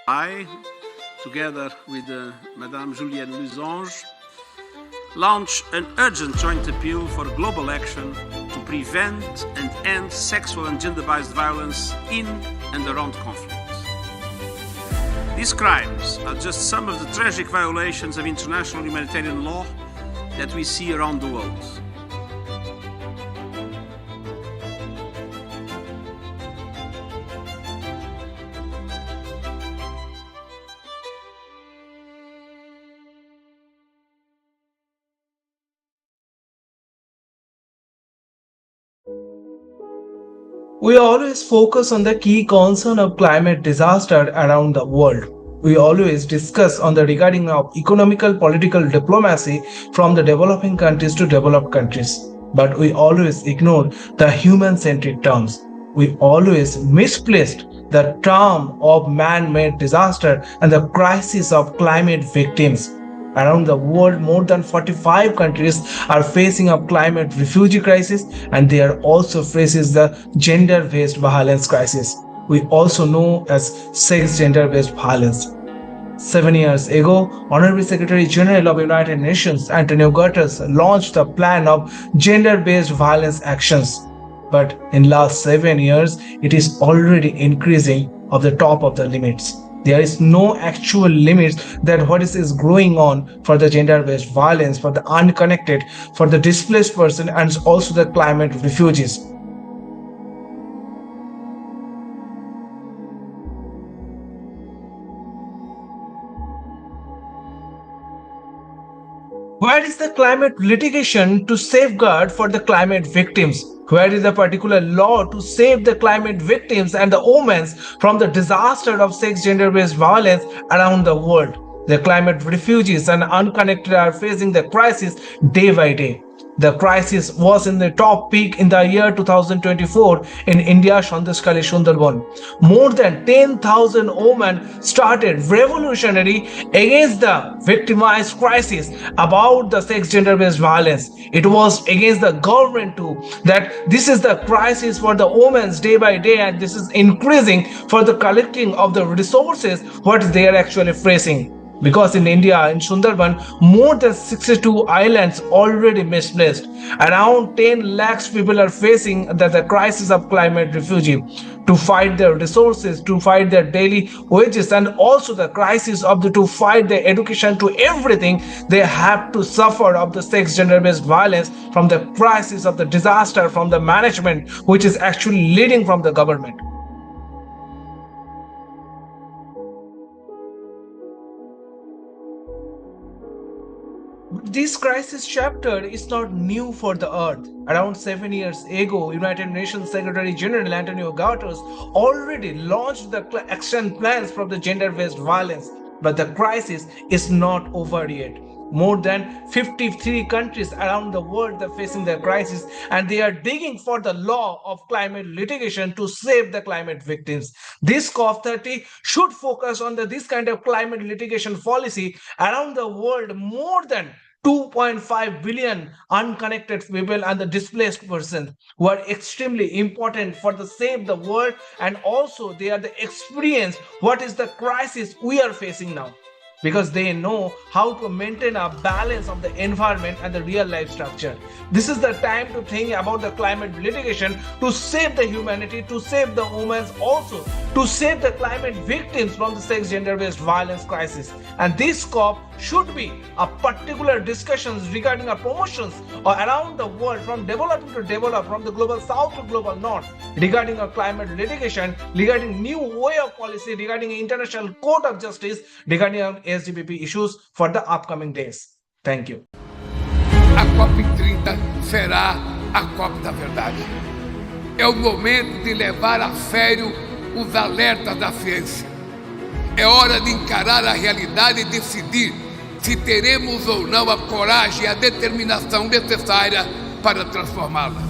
I, together with Madame Julienne Lusange, launch an urgent joint appeal for global action to prevent and end sexual and gender-based violence in and around conflicts. These crimes are just some of the tragic violations of international humanitarian law that we see around the world. We always focus on the key concern of climate disaster around the world. We always discuss on the regarding of economical political diplomacy from the developing countries to developed countries. But we always ignore the human-centric terms. We always misplaced the term of man-made disaster and the crisis of climate victims. Around the world, more than 45 countries are facing a climate refugee crisis, and they are also faces the gender-based violence crisis. We also know as sex gender-based violence. 7 years ago, Honorary Secretary General of United Nations Antonio Guterres launched the plan of gender-based violence actions. But in last 7 years, it is already increasing of the top of the limits. There is no actual limits that what is going on for the gender-based violence, for the unconnected, for the displaced person, and also the climate refugees. Where is the climate litigation to safeguard for the climate victims? Where is the particular law to save the climate victims and the women from the disaster of sex gender-based violence around the world? The climate refugees and unconnected are facing the crisis day by day. The crisis was in the top peak in the year 2024 in India's Sandeshkhali Sundarban. More than 10,000 women started revolutionary against the victimized crisis about the sex gender-based violence. It was against the government too, that this is the crisis for the women day by day, and this is increasing for the collecting of the resources what they are actually facing. Because in India, in Sundarban, more than 62 islands already misplaced. Around 10 lakhs people are facing the crisis of climate refugee to fight their resources, to fight their daily wages, and also the crisis of to fight their education, to everything. They have to suffer of the sex gender-based violence from the crisis of the disaster from the management, which is actually leading from the government. This crisis chapter is not new for the earth. Around 7 years ago, United Nations Secretary General Antonio Guterres already launched the action plans for the gender-based violence. But the crisis is not over yet. More than 53 countries around the world are facing the crisis, and they are digging for the law of climate litigation to save the climate victims. This COP30 should focus on this kind of climate litigation policy around the world. More than 2.5 billion unconnected people and the displaced persons who are extremely important for the save the world, and also they are the experience what is the crisis we are facing now, because they know how to maintain a balance of the environment and the real life structure. This is the time to think about the climate litigation to save the humanity, to save the women, also to save the climate victims from the sex gender-based violence crisis. And this COP should be a particular discussions regarding our promotions around the world, from developing to develop, from the global south to global north, regarding our climate litigation, regarding new way of policy, regarding international court of justice, regarding our SGBV issues for the upcoming days. Thank you. A COP30 será a COP da verdade. É o momento de levar a sério os alertas da ciência. É hora de encarar a realidade e decidir se teremos ou não a coragem e a determinação necessária para transformá-la.